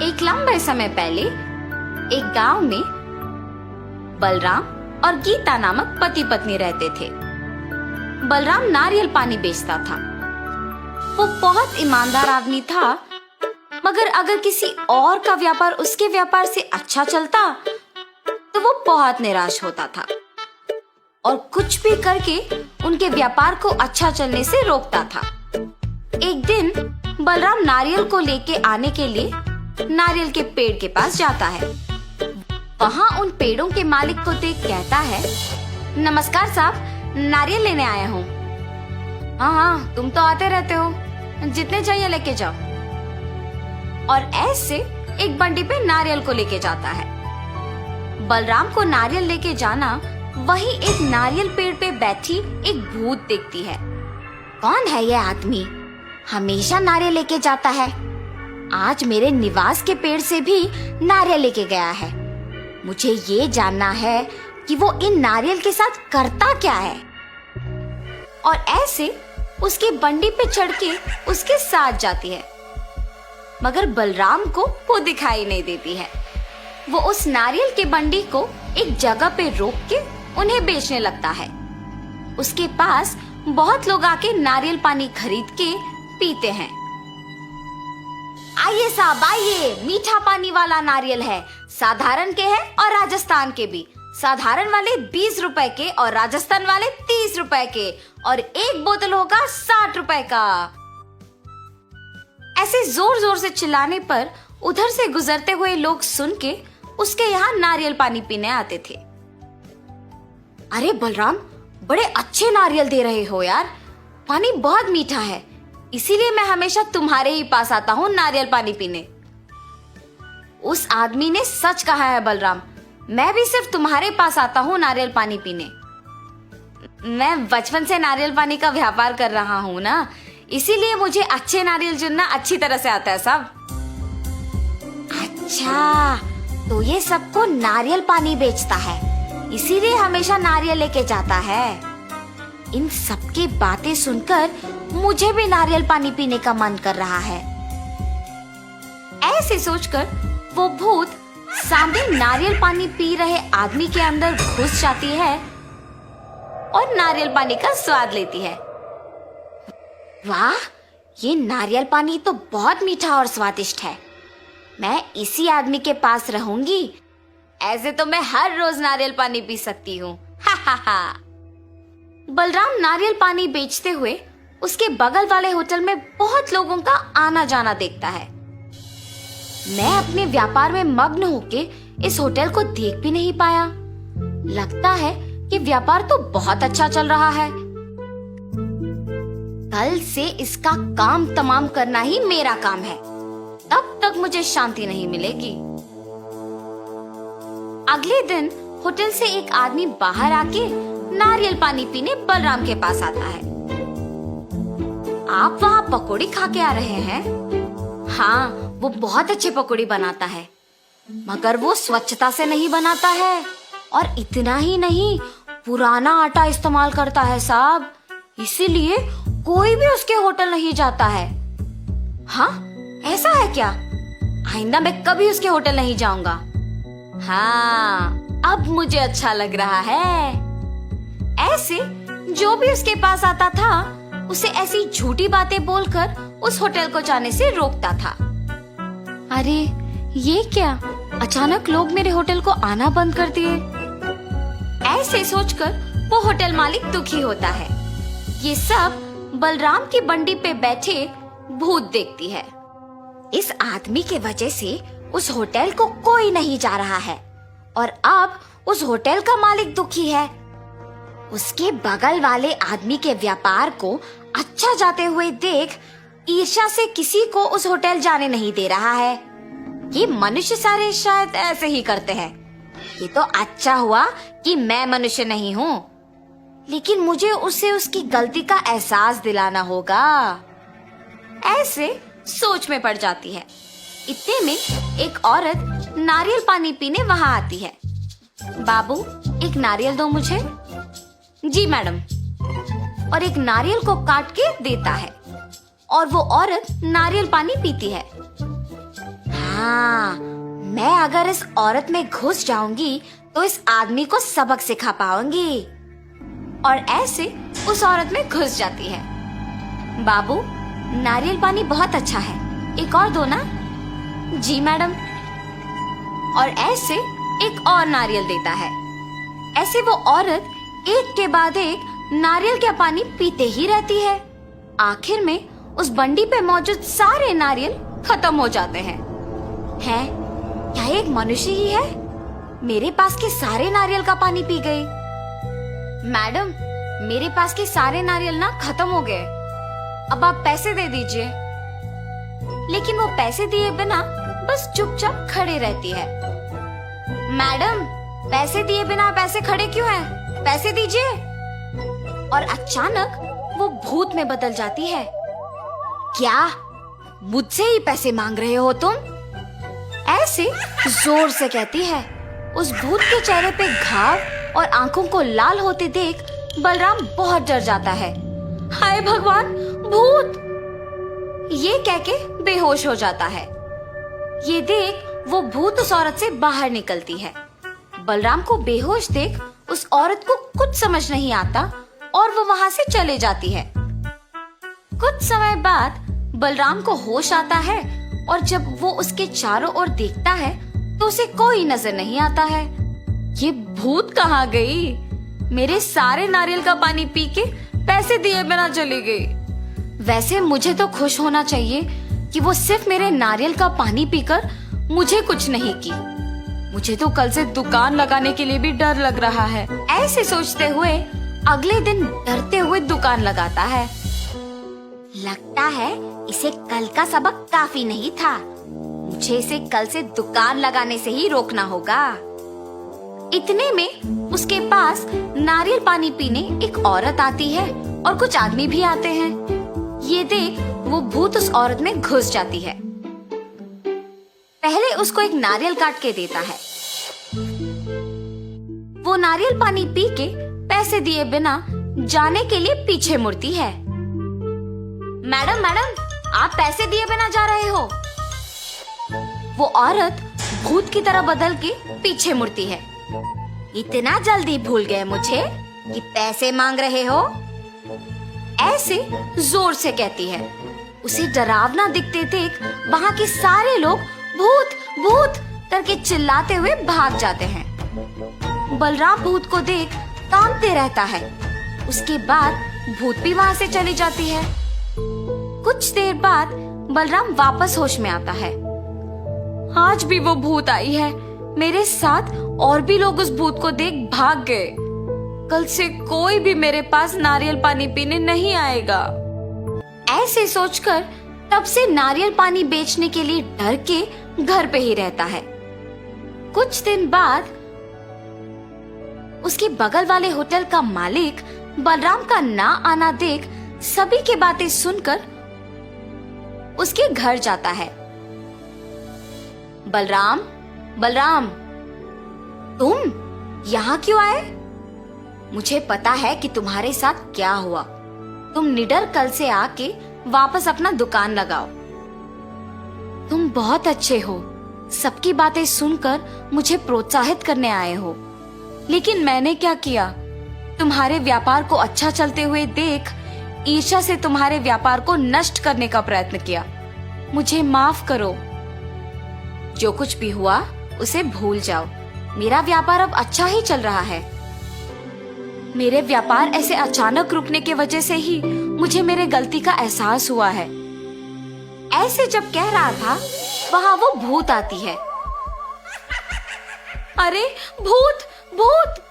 एक लंबे समय पहले एक गांव में बलराम और गीता नामक पति पत्नी रहते थे। बलराम नारियल पानी बेचता था। वो बहुत ईमानदार आदमी था, मगर अगर किसी और का व्यापार उसके व्यापार से अच्छा चलता तो वो बहुत निराश होता था और कुछ भी करके उनके व्यापार को अच्छा चलने से रोकता था। एक दिन बलराम नारियल को लेके आने के लिए नारियल के पेड़ के पास जाता है। वहाँ उन पेड़ों के मालिक को देख कहता है, नमस्कार साहब, नारियल लेने आया हूँ। हाँ, तुम तो आते रहते हो, जितने चाहिए लेके जाओ। और ऐसे एक बंडी पे नारियल को लेके जाता है। बलराम को नारियल लेके जाना वहीं एक नारियल पेड़ पे बैठी एक भूत देखती है। कौन है ये आदमी? हमेशा नारियल लेके जाता है। आज मेरे निवास के पेड़ से भी नारियल लेके गया है। मुझे ये जानना है कि वो इन नारियल के साथ करता क्या है। और ऐसे उसकी बंडी पे चढ़ के उसके साथ जाती है, मगर बलराम को वो दिखाई नहीं देती है। वो उस नारियल के बंडी को एक जगह पे रोक के उन्हें बेचने लगता है। उसके पास बहुत लोग आके नारियल पानी खरीद के पीते हैं। आइए साहब आइए, मीठा पानी वाला नारियल है, साधारण के हैं और राजस्थान के भी। साधारण वाले 20 रुपए के और राजस्थान वाले 30 रुपए के, और एक बोतल होगा 60 रुपए का। ऐसे जोर जोर से चिल्लाने पर उधर से गुजरते हुए लोग सुन के उसके यहाँ नारियल पानी पीने आते थे। अरे बलराम, बड़े अच्छे नारियल दे रहे हो यार, पानी बहुत मीठा है, इसीलिए मैं हमेशा तुम्हारे ही पास आता हूँ नारियल पानी पीने। उस आदमी ने सच कहा है बलराम, मैं भी सिर्फ तुम्हारे पास आता हूँ नारियल पानी पीने। मैं बचपन से नारियल पानी का व्यापार कर रहा हूँ ना, इसीलिए मुझे अच्छे नारियल चुनना अच्छी तरह से आता है साहब। अच्छा, तो ये सबको नारियल पानी बेचता है, इसीलिए हमेशा नारियल लेके जाता है। इन सबकी बातें सुनकर मुझे भी नारियल पानी पीने का मन कर रहा है। ऐसे सोचकर वो भूत सामने नारियल पानी पी रहे आदमी के अंदर घुस जाती है और नारियल पानी का स्वाद लेती है। वाह, ये नारियल पानी तो बहुत मीठा और स्वादिष्ट है। मैं इसी आदमी के पास रहूंगी, ऐसे तो मैं हर रोज नारियल पानी पी सकती हूँ। हा हा हा। बलराम नारियल पानी बेचते हुए उसके बगल वाले होटल में बहुत लोगों का आना जाना देखता है। मैं अपने व्यापार में मग्न होके इस होटल को देख भी नहीं पाया। लगता है कि व्यापार तो बहुत अच्छा चल रहा है। कल से इसका काम तमाम करना ही मेरा काम है, तब तक मुझे शांति नहीं मिलेगी। अगले दिन होटल से एक आदमी बाहर आके नारियल पानी पीने बलराम के पास आता है। आप वहाँ पकौड़ी खा के आ रहे हैं? हाँ, वो बहुत अच्छे पकौड़ी बनाता है, मगर वो स्वच्छता से नहीं बनाता है, और इतना ही नहीं, पुराना आटा इस्तेमाल करता है साहब, इसीलिए कोई भी उसके होटल नहीं जाता है। हाँ, ऐसा है क्या? आइंदा मैं कभी उसके होटल नहीं जाऊंगा। हाँ, अब मुझे अच्छा लग रहा है। ऐसे जो भी उसके पास आता था उसे ऐसी झूठी बातें बोलकर उस होटल को जाने से रोकता था। अरे ये क्या, अचानक लोग मेरे होटल को आना बंद कर दिए। ऐसे सोचकर वो होटल मालिक दुखी होता है। ये सब बलराम की बंडी पे बैठे भूत देखती है। इस आदमी के वजह से उस होटल को कोई नहीं जा रहा है, और अब उस होटल का मालिक दुखी है। उसके बगल वाले आदमी के व्यापार को अच्छा जाते हुए देख ईर्ष्या से किसी को उस होटल जाने नहीं दे रहा है। ये मनुष्य सारे शायद ऐसे ही करते हैं। ये तो अच्छा हुआ कि मैं मनुष्य नहीं हूँ, लेकिन मुझे उसे उसकी गलती का एहसास दिलाना होगा। ऐसे सोच में पड़ जाती है। इतने में एक औरत नारियल पानी पीने वहाँ आती है। बाबू, एक नारियल दो मुझे। जी मैडम। और एक नारियल को काट के देता है, और वो औरत नारियल पानी पीती है। हाँ, हाँ, मैं अगर इस औरत में घुस जाऊंगी तो इस आदमी को सबक सिखा पाऊंगी। और ऐसे उस औरत में घुस जाती है। बाबू, नारियल पानी बहुत अच्छा है, एक और दो ना। जी मैडम। और ऐसे एक और नारियल देता है। ऐसे वो औरत एक के बाद एक नारियल का पानी पीते ही रहती है। आखिर में उस बंडी पे मौजूद सारे नारियल खत्म हो जाते हैं। क्या एक मनुष्य ही है? मेरे पास के सारे नारियल का पानी पी गई। मैडम, मेरे पास के सारे नारियल ना खत्म हो गए, अब आप पैसे दे दीजिए। लेकिन वो पैसे दिए बिना बस चुपचाप खड़े रहती है। मैडम, पैसे दिए बिना आप ऐसे खड़े क्यों हैं? पैसे दीजिए। और अचानक वो भूत में बदल जाती है। क्या मुझसे ही पैसे मांग रहे हो तुम? ऐसे जोर से कहती है। उस भूत के चेहरे पे घाव और आंखों को लाल होते देख बलराम बहुत डर जाता है। हाय भगवान, भूत! ये कह के बेहोश हो जाता है। ये देख वो भूत उस औरत से बाहर निकलती है। बलराम को बेहोश देख उस औरत को कुछ समझ नहीं आता और वो वहां से चले जाती है। कुछ समय बाद बलराम को होश आता है और जब वो उसके चारों ओर देखता है तो उसे कोई नजर नहीं आता है। ये भूत कहाँ गई? मेरे सारे नारियल का पानी पी के पैसे दिए बिना चली गई। वैसे मुझे तो खुश होना चाहिए कि वो सिर्फ मेरे नारियल का पानी पीकर मुझे कुछ नहीं की। मुझे तो कल से दुकान लगाने के लिए भी डर लग रहा है। ऐसे सोचते हुए अगले दिन डरते हुए दुकान लगाता है। लगता है इसे कल का सबक काफी नहीं था। मुझे इसे कल से दुकान लगाने से ही रोकना होगा। इतने में उसके पास नारियल पानी पीने एक औरत आती है और कुछ आदमी भी आते हैं। ये देख वो भूत उस औरत में घुस जाती है। पहले उसको एक नारियल काट के देता है। वो नारियल पानी पी के पैसे दिए बिना जाने के लिए पीछे मुड़ती है। मैडम, मैडम, आप पैसे दिए बिना जा रहे हो? वो औरत भूत की तरह बदल के पीछे मुड़ती है। इतना जल्दी भूल गए मुझे कि पैसे मांग रहे हो? ऐसे जोर से कहती है। उसे डरावना दिखते देख वहां के सारे लोग भूत भूत करके चिल्लाते हुए भाग जाते हैं। बलराम भूत को देख कांपते रहता है। उसके बाद भूत भी वहां से चली जाती है। कुछ देर बाद बलराम वापस होश में आता है। आज भी वो भूत आई है। मेरे साथ और भी लोग उस भूत को देख भाग गए। कल से कोई भी मेरे पास नारियल पानी पीने नहीं आएगा। ऐसे सोचकर तब से नारियल पानी बेचने के लिए डर के घर पे ही रहता है। कुछ दिन बाद उसके बगल वाले होटल का मालिक बलराम का ना आना देख सभी की बातें सुनकर उसके घर जाता है। बलराम, बलराम, तुम यहाँ क्यों आए? मुझे पता है कि तुम्हारे साथ क्या हुआ। तुम निडर कल से आके वापस अपना दुकान लगाओ। तुम बहुत अच्छे हो। सबकी बातें सुनकर मुझे प्रोत्साहित करने आए हो। लेकिन मैंने क्या किया? तुम्हारे व्यापार को अच्छा चलते हुए देख ईर्ष्या से तुम्हारे व्यापार को नष्ट करने का प्रयत्न किया। मुझे माफ करो। जो कुछ भी हुआ उसे भूल जाओ। मेरा व्यापार अब अच्छा ही चल रहा है। मेरे व्यापार ऐसे अचानक रुकने की वजह से ही मुझे मेरे गलती का एहसास हुआ है। ऐसे जब कह रहा था वहां वो भूत आती है। अरे भूत, भूत!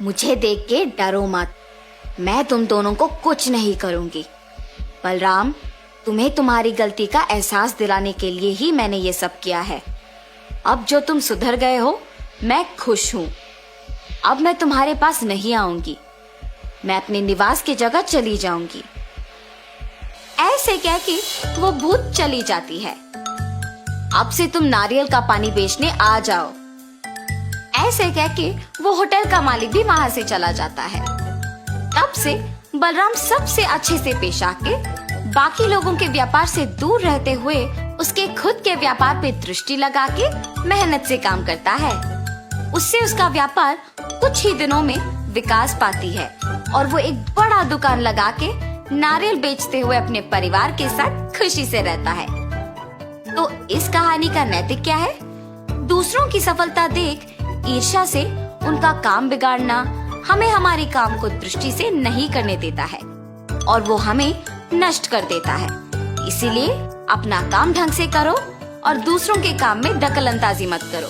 मुझे देख के डरो मत। मैं तुम दोनों को कुछ नहीं करूंगी। बलराम, तुम्हें तुम्हारी गलती का एहसास दिलाने के लिए ही मैंने ये सब किया है। अब जो तुम सुधर गए हो, मैं खुश हूँ। अब मैं तुम्हारे पास नहीं आऊंगी। मैं अपने निवास की जगह चली जाऊंगी। ऐसे कह के वो भूत चली जाती है। अब से तुम नारियल का पानी बेचने आ जाओ। ऐसे कह के वो होटल का मालिक भी वहां से चला जाता है। तब से बलराम सबसे अच्छे से पेश आके बाकी लोगों के व्यापार से दूर रहते हुए उसके खुद के व्यापार पे दृष्टि लगा के मेहनत से काम करता है। उससे उसका व्यापार कुछ ही दिनों में विकास पाती है और वो एक बड़ा दुकान लगा के नारियल बेचते हुए अपने परिवार के साथ खुशी से रहता है। तो इस कहानी का नैतिक क्या है? दूसरों की सफलता देख ईर्ष्या से उनका काम बिगाड़ना हमें हमारे काम को दृष्टि से नहीं करने देता है और वो हमें नष्ट कर देता है। इसीलिए अपना काम ढंग से करो और दूसरों के काम में दखल अंदाजी मत करो।